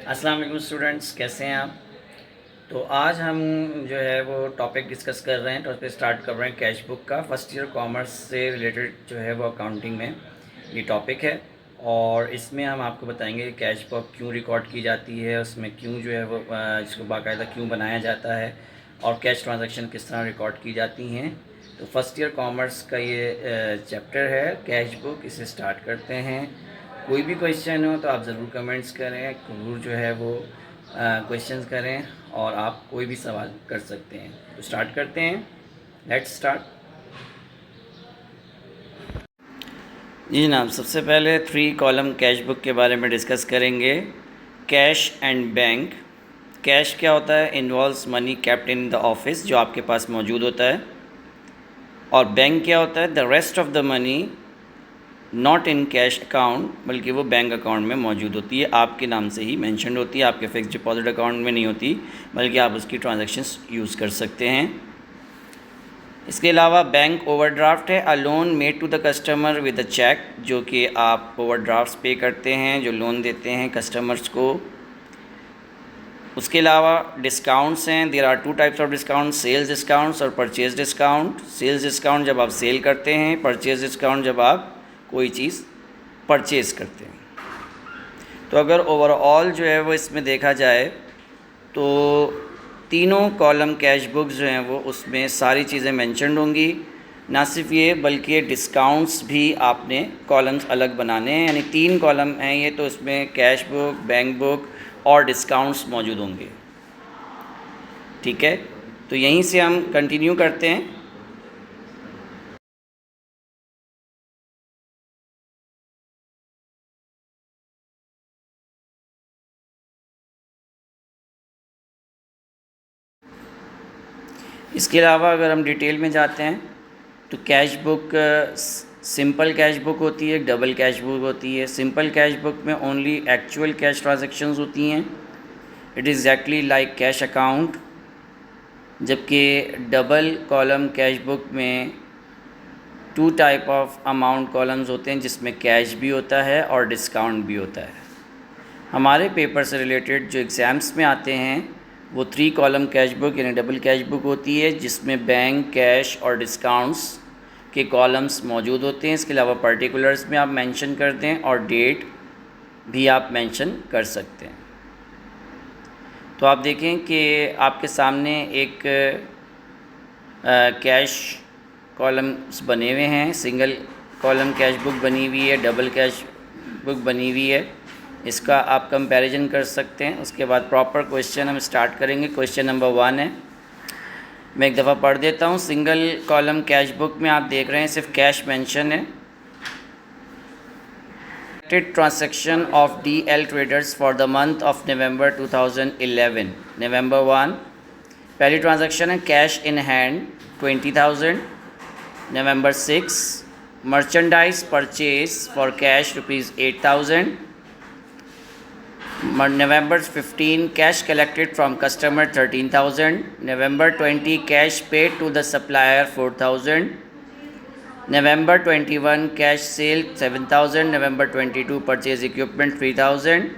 अस्सलाम वालेकुम स्टूडेंट्स, कैसे हैं आप। तो आज हम जो है वो टॉपिक डिस्कस कर रहे हैं। टॉपिक स्टार्ट कर रहे हैं कैश बुक का। फर्स्ट ईयर कॉमर्स से रिलेटेड जो है वो अकाउंटिंग में ये टॉपिक है। और इसमें हम आपको बताएंगे कि कैश बुक क्यों रिकॉर्ड की जाती है, उसमें क्यों जो है वो इसको बाकायदा क्यों बनाया जाता है, और कैश ट्रांजैक्शन किस तरह रिकॉर्ड की जाती हैं। तो फर्स्ट ईयर कॉमर्स का ये चैप्टर है कैश बुक। इसे स्टार्ट करते हैं। कोई भी क्वेश्चन हो तो आप ज़रूर कमेंट्स करें, ज़रूर जो है वो क्वेश्चंस करें, और आप कोई भी सवाल कर सकते हैं। तो स्टार्ट करते हैं। Let's start. जी जनाब, सबसे पहले 3 कॉलम कैश बुक के बारे में डिस्कस करेंगे। Cash and bank. कैश क्या होता है? Involves money kept in the office, जो आपके पास मौजूद होता है। और बैंक क्या होता है? The rest of the money not in cash account, बल्कि वो बैंक अकाउंट में मौजूद होती है, आपके नाम से ही मेंशन होती है, आपके फिक्स डिपॉजिट अकाउंट में नहीं होती, बल्कि आप उसकी ट्रांजैक्शंस यूज़ कर सकते हैं। इसके अलावा बैंक ओवरड्राफ्ट है, a loan made to the customer with a cheque, जो कि आप ओवरड्राफ्ट पे करते हैं, जो लोन देते हैं कस्टमर्स को। उसके अलावा डिस्काउंट्स हैं। There are 2 types of discount, sales discounts और परचेज डिस्काउंट। सेल्स डिस्काउंट जब आप सेल करते हैं, परचेज डिस्काउंट जब आप कोई चीज़ परचेज करते हैं। तो अगर ओवरऑल जो है वो इसमें देखा जाए तो तीनों कॉलम कैश बुक्स जो हैं वो उसमें सारी चीज़ें मेंशन्ड होंगी। ना सिर्फ ये, बल्कि डिस्काउंट्स भी आपने कॉलम्स अलग बनाने हैं, यानी 3 कॉलम हैं ये, तो इसमें कैश बुक, बैंक बुक और डिस्काउंट्स मौजूद होंगे। ठीक है, तो यहीं से हम कंटिन्यू करते हैं। इसके अलावा अगर हम डिटेल में जाते हैं तो cash book simple cash book होती है, डबल कैश बुक होती है। सिंपल कैश बुक में ओनली एक्चुअल कैश ट्रांजैक्शंस होती हैं, it is exactly like cash account. जबकि डबल कॉलम कैश बुक में 2 टाइप ऑफ अमाउंट कॉलम्स होते हैं, जिसमें कैश भी होता है और डिस्काउंट भी होता है। हमारे पेपर से रिलेटेड जो एग्ज़ाम्स में आते हैं वो 3 कॉलम कैश बुक यानी डबल कैश बुक होती है, जिसमें बैंक, कैश और डिस्काउंट्स के कॉलम्स मौजूद होते हैं। इसके अलावा पर्टिकुलर्स में आप मेंशन कर दें और डेट भी आप मेंशन कर सकते हैं। तो आप देखें कि आपके सामने एक कैश कॉलम्स बने हुए हैं। सिंगल कॉलम कैश बुक बनी हुई है, डबल कैश बुक बनी हुई है। इसका आप कंपैरिजन कर सकते हैं। उसके बाद प्रॉपर क्वेश्चन हम स्टार्ट करेंगे। क्वेश्चन नंबर 1 है, मैं एक दफ़ा पढ़ देता हूँ। सिंगल कॉलम कैश बुक में आप देख रहे हैं सिर्फ कैश मेंशन है। Transaction of DL traders for the month of November 2011। नवंबर 1 पहली ट्रांजैक्शन है cash in hand 20,000। November 6 merchandise purchase for cash ₹8,000। November 15 cash collected from customer 13,000. November 20 cash paid to the supplier 4,000. November 21 cash sale 7,000. November 22 purchase equipment 3,000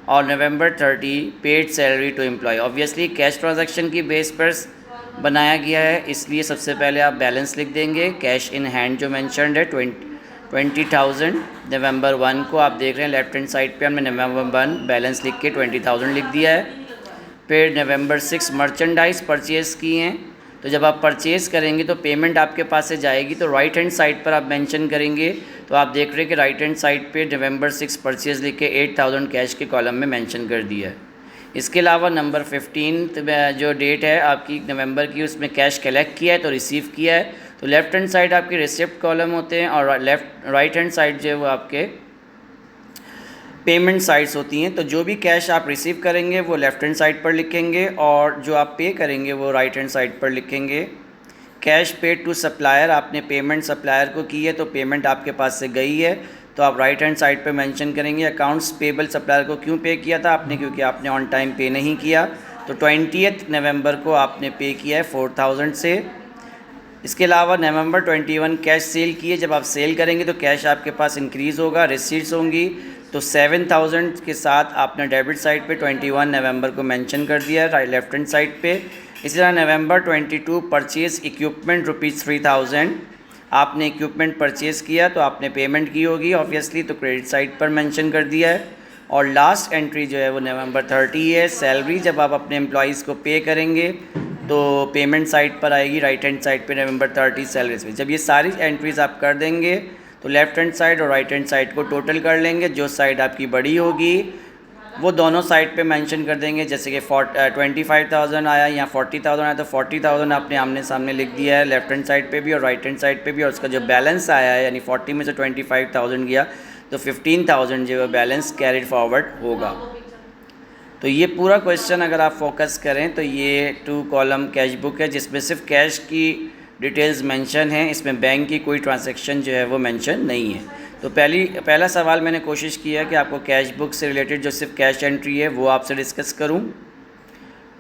और November 30 paid salary to employee। Obviously cash transaction की base पर बनाया गया है, इसलिए सबसे पहले आप बैलेंस लिख देंगे। कैश इन हैंड जो मेंशन्ड है 20,000। नवंबर 1 को आप देख रहे हैं लेफ्ट हैंड साइड पे हमने नवंबर 1 बैलेंस लिख के 20,000 लिख दिया है। फिर नवंबर 6 मर्चेंडाइज परचेज़ किए हैं, तो जब आप परचेज़ करेंगे तो पेमेंट आपके पास से जाएगी, तो राइट हैंड साइड पर आप मेंशन करेंगे। तो आप देख रहे हैं कि राइट हैंड साइड पे नवंबर 6 परचेज़ लिख के 8,000 कैश के कॉलम में मेंशन कर दिया है। इसके अलावा नंबर 15 जो डेट है आपकी नवंबर की, उसमें कैश कलेक्ट किया है तो रिसीव किया है, तो लेफ़्ट हैंड साइड आपके रिसिप्ट कॉलम होते हैं और राइट हैंड साइड जो है वो आपके पेमेंट साइड्स होती हैं। तो जो भी कैश आप रिसीव करेंगे वो लेफ़्ट हैंड साइड पर लिखेंगे और जो आप पे करेंगे वो राइट हैंड साइड पर लिखेंगे। कैश पेड टू सप्लायर, आपने पेमेंट सप्लायर को की है तो पेमेंट आपके पास से गई है, तो आप राइट हैंड साइड पे मेंशन करेंगे। अकाउंट्स पेबल सप्लायर को क्यों पे किया था आपने, क्योंकि आपने ऑन टाइम पे नहीं किया, तो 20 नवंबर को आपने पे किया है 4,000 से। इसके अलावा नवंबर 21 कैश सेल की है, जब आप सेल करेंगे तो कैश आपके पास इंक्रीज़ होगा, रिसीट्स होंगी, तो 7,000 के साथ आपने डेबिट साइड पे 21 नवंबर को मेंशन कर दिया राइट लेफ्ट हैंड साइड पे। इसी तरह नवंबर 22 परचेज इक्विपमेंट ₹3,000, आपने इक्विपमेंट परचेज़ किया तो आपने पेमेंट की होगी ऑब्वियसली, तो क्रेडिट साइड पर मेंशन कर दिया है। और लास्ट एंट्री जो है वो नवंबर 30 है, सैलरी जब आप अपने एम्प्लॉयज़ को पे करेंगे तो पेमेंट साइड पर आएगी राइट हैंड साइड पे नवंबर 30 सैलरीज पे। जब ये सारी एंट्रीज़ आप कर देंगे तो लेफ़्ट हैंड साइड और राइट हैंड साइड को टोटल कर लेंगे, जो साइड आपकी बड़ी होगी वो दोनों साइड पे मेंशन कर देंगे। जैसे कि 25,000 आया या 40,000 आया तो 40,000 आपने आमने सामने लिख दिया है लेफ़्ट हैंड साइड पे भी और राइट हैंड साइड पे भी, और उसका जो बैलेंस आया है यानी 40 में से 25,000 गया तो 15,000 जो है बैलेंस कैरिड फॉरवर्ड होगा। तो ये पूरा क्वेश्चन अगर आप फोकस करें तो ये 2 कॉलम कैश बुक है जिसमें सिर्फ कैश की डिटेल्स मेंशन है, इसमें बैंक की कोई ट्रांजैक्शन जो है वो मेंशन नहीं है। तो पहला सवाल मैंने कोशिश किया कि आपको कैश बुक से रिलेटेड जो सिर्फ कैश एंट्री है वो आपसे डिस्कस करूं,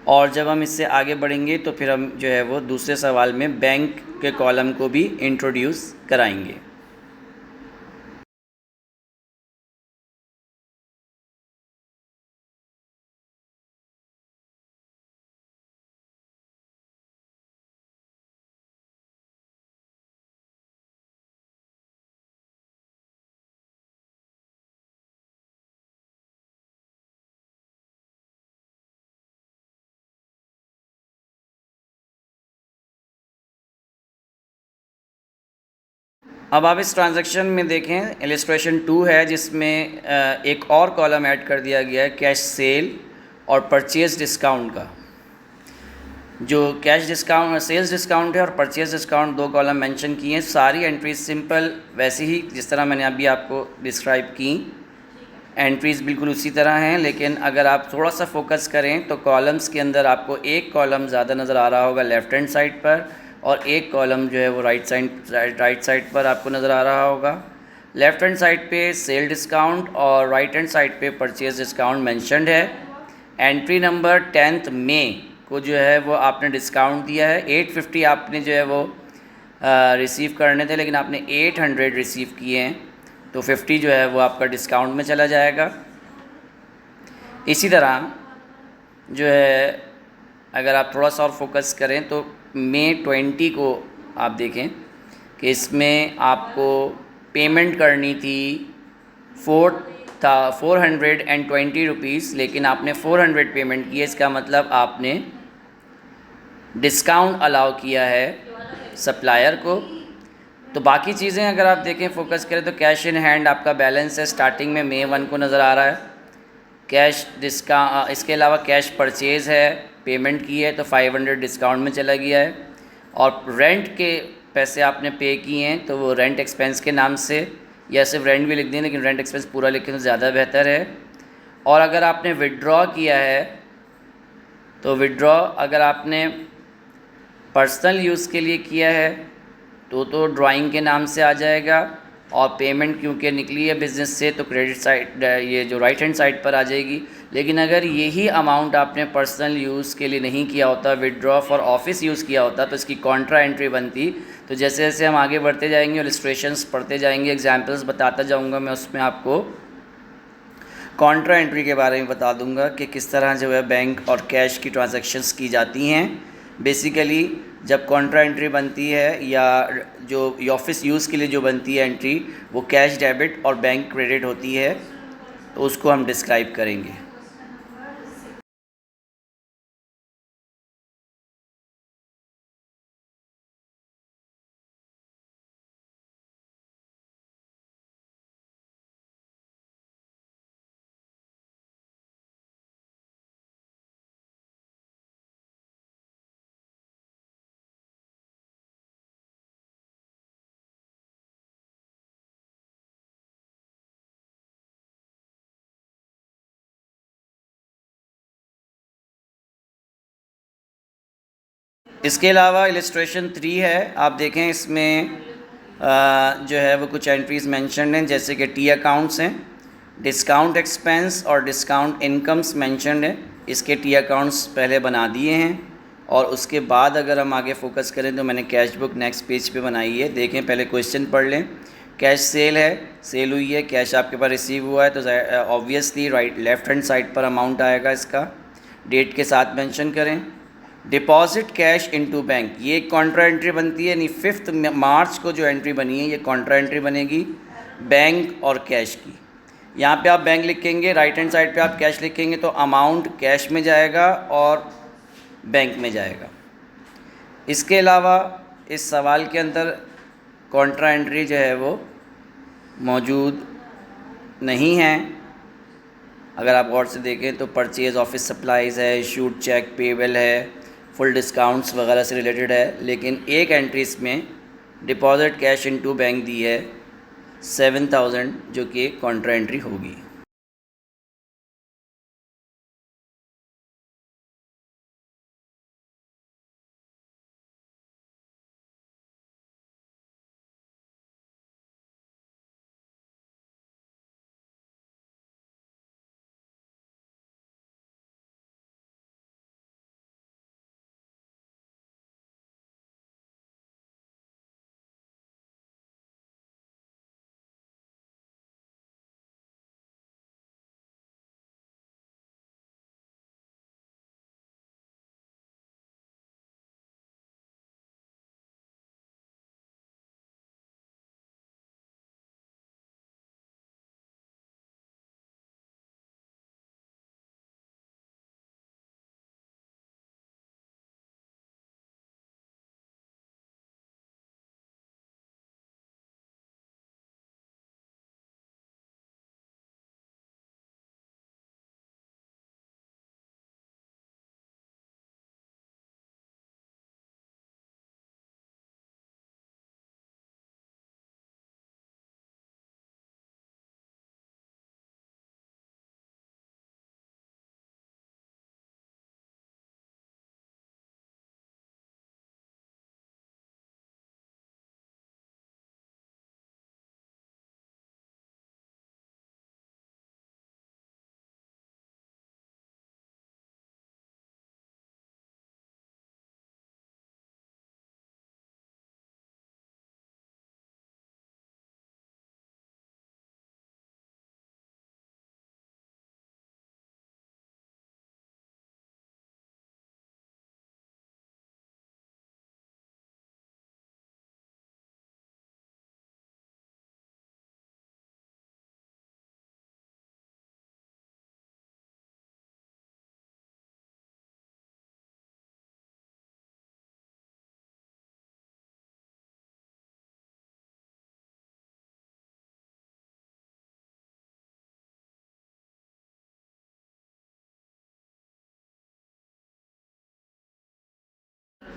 और जब हम इससे आगे बढ़ेंगे तो फिर हम जो है वो दूसरे सवाल में बैंक के कॉलम को भी इंट्रोड्यूस कराएंगे। अब आप इस ट्रांजैक्शन में देखें इलस्ट्रेशन 2 है जिसमें एक और कॉलम ऐड कर दिया गया है कैश सेल और परचेज डिस्काउंट का। जो कैश डिस्काउंट सेल्स डिस्काउंट है और परचेज डिस्काउंट 2 कॉलम मेंशन किए हैं। सारी एंट्रीज सिंपल वैसे ही जिस तरह मैंने अभी आपको डिस्क्राइब की, एंट्रीज़ बिल्कुल उसी तरह हैं, लेकिन अगर आप थोड़ा सा फोकस करें तो कॉलम्स के अंदर आपको एक कॉलम ज़्यादा नज़र आ रहा होगा लेफ़्ट हैंड साइड पर और एक कॉलम जो है वो राइट साइड पर आपको नज़र आ रहा होगा। लेफ़्ट हैंड साइड पे सेल डिस्काउंट और राइट हैंड साइड पे परचेज डिस्काउंट मेंशन्ड है। एंट्री नंबर 10 मई को जो है वो आपने डिस्काउंट दिया है। 850 आपने जो है वो रिसीव करने थे, लेकिन आपने 800 रिसीव किए हैं, तो 50 जो है वो आपका डिस्काउंट में चला जाएगा। इसी तरह जो है अगर आप थोड़ा सा और फोकस करें तो मई 20 को आप देखें कि इसमें आपको पेमेंट करनी थी 420 रुपीज़, लेकिन आपने 400 पेमेंट की है। इसका मतलब आपने डिस्काउंट अलाउ किया है सप्लायर को। तो बाकी चीज़ें अगर आप देखें फोकस करें तो कैश इन हैंड आपका बैलेंस है स्टार्टिंग में मई 1 को नज़र आ रहा है। कैश इसके अलावा कैश परचेज़ है, पेमेंट की है तो 500 डिस्काउंट में चला गया है। और रेंट के पैसे आपने पे किए हैं तो वो रेंट एक्सपेंस के नाम से, या सिर्फ रेंट भी लिख दें लेकिन रेंट एक्सपेंस पूरा लिखें तो ज़्यादा बेहतर है। और अगर आपने विड्रॉ किया है तो विड्रॉ अगर आपने पर्सनल यूज़ के लिए किया है तो ड्राइंग के नाम से आ जाएगा, और पेमेंट क्योंकि निकली है बिज़नेस से तो क्रेडिट साइड ये जो राइट हैंड साइड पर आ जाएगी। लेकिन अगर यही अमाउंट आपने पर्सनल यूज़ के लिए नहीं किया होता, विड्रॉ फॉर ऑफिस यूज़ किया होता, तो इसकी कॉन्ट्रा एंट्री बनती। तो जैसे जैसे हम आगे बढ़ते जाएंगे, इलस्ट्रेशंस पढ़ते जाएंगे, एग्जांपल्स बताता जाऊंगा मैं, उसमें आपको कॉन्ट्रा एंट्री के बारे में बता दूंगा कि किस तरह जो है बैंक और कैश की ट्रांजैक्शंस की जाती हैं। बेसिकली जब कॉन्ट्रा एंट्री बनती है या जो ऑफिस यूज़ के लिए जो बनती है एंट्री, वो कैश डेबिट और बैंक क्रेडिट होती है, तो उसको हम डिस्क्राइब करेंगे। इसके अलावा इलस्ट्रेशन 3 है, आप देखें इसमें जो है वो कुछ एंट्रीज़ मेंशन हैं, जैसे कि टी अकाउंट्स हैं, डिस्काउंट एक्सपेंस और डिस्काउंट इनकम्स मेंशन है। इसके टी अकाउंट्स पहले बना दिए हैं, और उसके बाद अगर हम आगे फोकस करें तो मैंने कैश बुक नेक्स्ट पेज पे बनाई है। देखें पहले क्वेश्चन पढ़ लें। कैश सेल है, सेल हुई है, कैश आपके पास रिसीव हुआ है, तो obviously right left hand side पर अमाउंट आएगा इसका, डेट के साथ मेंशन करें। डिपॉजिट कैश इनटू बैंक, ये एक कॉन्ट्रा एंट्री बनती है, यानी 5 मार्च को जो एंट्री बनी है ये कॉन्ट्रा एंट्री बनेगी बैंक और कैश की। यहाँ पे आप बैंक लिखेंगे, राइट हैंड साइड पे आप कैश लिखेंगे, तो अमाउंट कैश में जाएगा और बैंक में जाएगा। इसके अलावा इस सवाल के अंदर कॉन्ट्रा एंट्री जो है वो मौजूद नहीं है। अगर आप गौर से देखें तो परचेज़ ऑफिस सप्लाइज़ है, इशूड चेक, पेबल है, फुल डिस्काउंट्स वगैरह से रिलेटेड है, लेकिन एक एंट्री इसमें डिपॉजिट कैश इनटू बैंक दी है 7000, जो कि कॉन्ट्रा एंट्री होगी।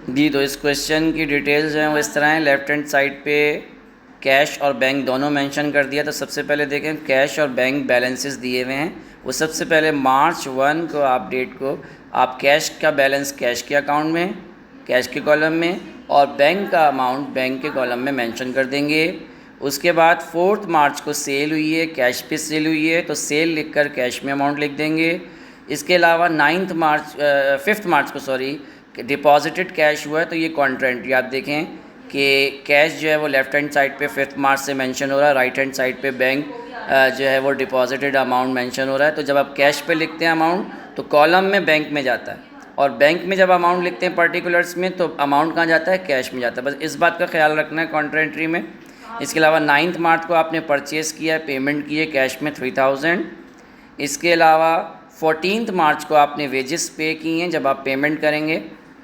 जी, तो इस क्वेश्चन की डिटेल्स जो हैं वो इस तरह हैं। लेफ्ट हैंड साइड पे कैश और बैंक दोनों मेंशन कर दिया। तो सबसे पहले देखें कैश और बैंक बैलेंसेस दिए हुए हैं। वो सबसे पहले मार्च 1 को आप डेट को आप कैश का बैलेंस कैश के अकाउंट में, कैश के कॉलम में, और बैंक का अमाउंट बैंक के कॉलम में मेंशन कर देंगे। उसके बाद 4 मार्च को सेल हुई है, कैश पे सेल हुई है, तो सेल लिखकर कैश में अमाउंट लिख देंगे। इसके अलावा 5 मार्च को डिपॉजिटेड कैश हुआ है, तो ये कॉन्ट्रा एंट्री आप देखें कि कैश जो है वो लेफ़्ट हैंड साइड पे 5 मार्च से मेंशन हो रहा है, राइट हैंड साइड पे बैंक जो है वो डिपॉजिटेड अमाउंट मेंशन हो रहा है। तो जब आप कैश पे लिखते हैं अमाउंट तो कॉलम में बैंक में जाता है, और बैंक में जब अमाउंट लिखते हैं पर्टिकुलर्स में तो अमाउंट कहाँ जाता है, कैश में जाता है। बस इस बात का ख्याल रखना है कॉन्ट्रा एंट्री में। इसके अलावा 9 मार्च को आपने परचेज़ किया है, पेमेंट की है कैश में 3000। इसके अलावा 14 मार्च को आपने वेजेस पे की हैं, जब आप पेमेंट करेंगे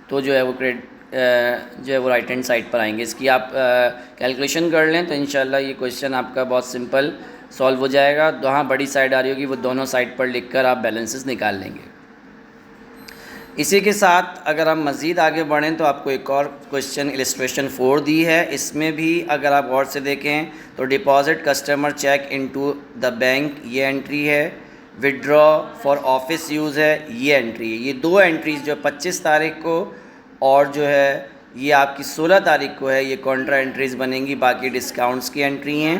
तो जो है वो जो है वो राइट हैंड साइड पर आएंगे। इसकी आप कैलकुलेशन कर लें तो इंशाल्लाह ये क्वेश्चन आपका बहुत सिंपल सॉल्व हो जाएगा। जहाँ बड़ी साइड आ रही होगी वो दोनों साइड पर लिखकर आप बैलेंसेस निकाल लेंगे। इसी के साथ अगर हम मज़ीद आगे बढ़ें तो आपको एक और क्वेश्चन इलस्ट्रेशन 4 दी है। इसमें भी अगर आप गौर से देखें तो deposit customer cheque into the bank ये एंट्री है, विड्रॉ फॉर ऑफिस यूज़ है ये एंट्री है। ये दो एंट्रीज़ जो 25 तारीख को और जो है ये आपकी 16 तारीख को है, ये कॉन्ट्रा एंट्रीज़ बनेंगी, बाकी डिस्काउंट्स की एंट्री हैं।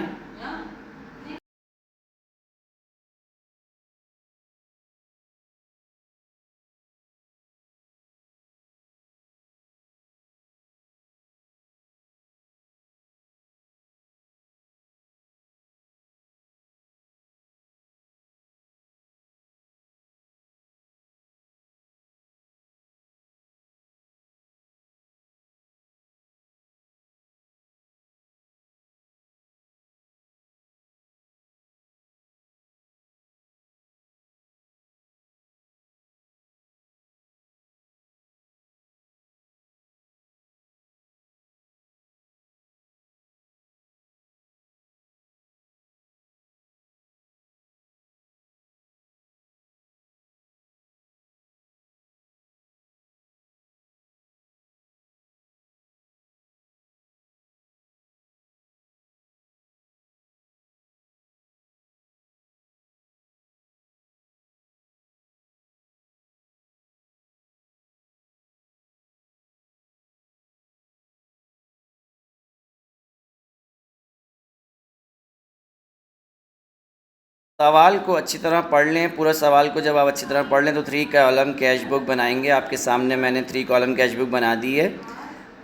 सवाल को अच्छी तरह पढ़ लें। पूरा सवाल को जब आप अच्छी तरह पढ़ लें तो 3 कॉलम कैश बुक बनाएंगे। आपके सामने मैंने 3 कॉलम कैश बुक बना दी है।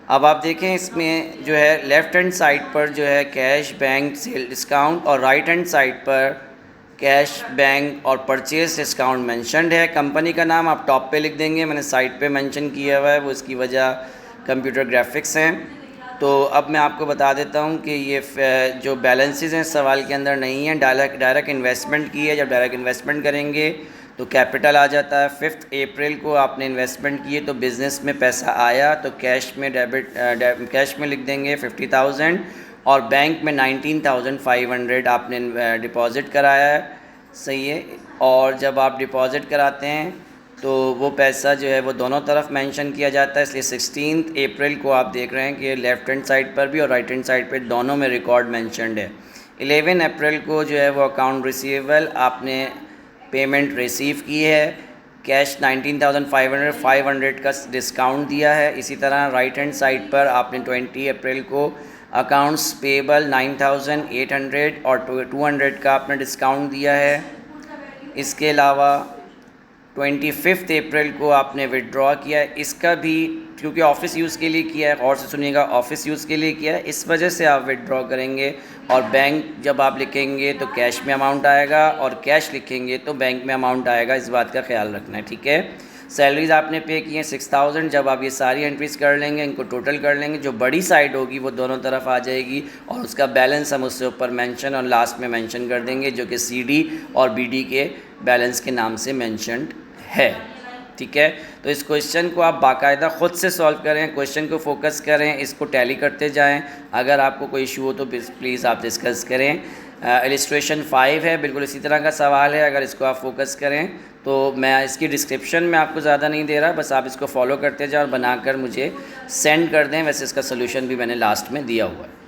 अब आप देखें इसमें जो है लेफ़्ट हैंड साइड पर जो है कैश, बैंक, सेल डिस्काउंट और राइट हैंड साइड पर कैश, बैंक और परचेज डिस्काउंट मेंशन्ड है। कंपनी का नाम आप टॉप पे लिख देंगे, मैंने साइड पे मेंशन किया हुआ है, वो इसकी वजह कंप्यूटर ग्राफिक्स हैं। तो अब मैं आपको बता देता हूँ कि ये जो बैलेंसेस हैं सवाल के अंदर नहीं है। डायरेक्ट इन्वेस्टमेंट की है। जब डायरेक्ट इन्वेस्टमेंट करेंगे तो कैपिटल आ जाता है। 5 अप्रैल को आपने इन्वेस्टमेंट किए तो बिज़नेस में पैसा आया तो कैश में कैश में लिख देंगे 50,000 और बैंक में 19,500 आपने डिपॉज़िट कराया है। सही है। और जब आप डिपॉज़िट कराते हैं तो वो पैसा जो है वो दोनों तरफ मेंशन किया जाता है, इसलिए 16 अप्रैल को आप देख रहे हैं कि लेफ़्ट हैंड साइड पर भी और राइट हैंड साइड पर दोनों में रिकॉर्ड मेंशनड है। 11 अप्रैल को जो है वो अकाउंट रिसीवेबल आपने पेमेंट रिसीव की है। कैश 19,500 का डिस्काउंट दिया है। इसी तरह राइट हैंड साइड पर आपने 20 अप्रैल को अकाउंट्स पेबल 9,800 और 200 का आपने डिस्काउंट दिया है। इसके अलावा 25 अप्रैल को आपने विड्रॉ किया है। इसका भी क्योंकि ऑफ़िस यूज़ के लिए किया है, और से सुनिएगा, ऑफ़िस यूज़ के लिए किया है, इस वजह से आप विड्रॉ करेंगे। और बैंक जब आप लिखेंगे तो कैश में अमाउंट आएगा और कैश लिखेंगे तो बैंक में अमाउंट आएगा, इस बात का ख्याल रखना है। ठीक है। सैलरीज़ आपने पे की हैं 6,000। जब आप ये सारी एंट्रीज़ कर लेंगे, इनको टोटल कर लेंगे, जो बड़ी साइड होगी वो दोनों तरफ आ जाएगी और उसका बैलेंस हम उससे ऊपर मेंशन और लास्ट में मेंशन कर देंगे, जो कि CD और BD के बैलेंस के नाम से मेंशन्ड है। ठीक है। तो इस क्वेश्चन को आप बाकायदा ख़ुद से सॉल्व करें, क्वेश्चन को फोकस करें, इसको टैली करते जाएं। अगर आपको कोई इशू हो तो प्लीज़ आप डिस्कस करें। इलस्ट्रेशन 5 है, बिल्कुल इसी तरह का सवाल है। अगर इसको आप फोकस करें तो मैं इसकी डिस्क्रिप्शन में आपको ज़्यादा नहीं दे रहा, बस आप इसको फॉलो करते जाएं और बनाकर मुझे सेंड कर दें। वैसे इसका सोल्यूशन भी मैंने लास्ट में दिया हुआ है।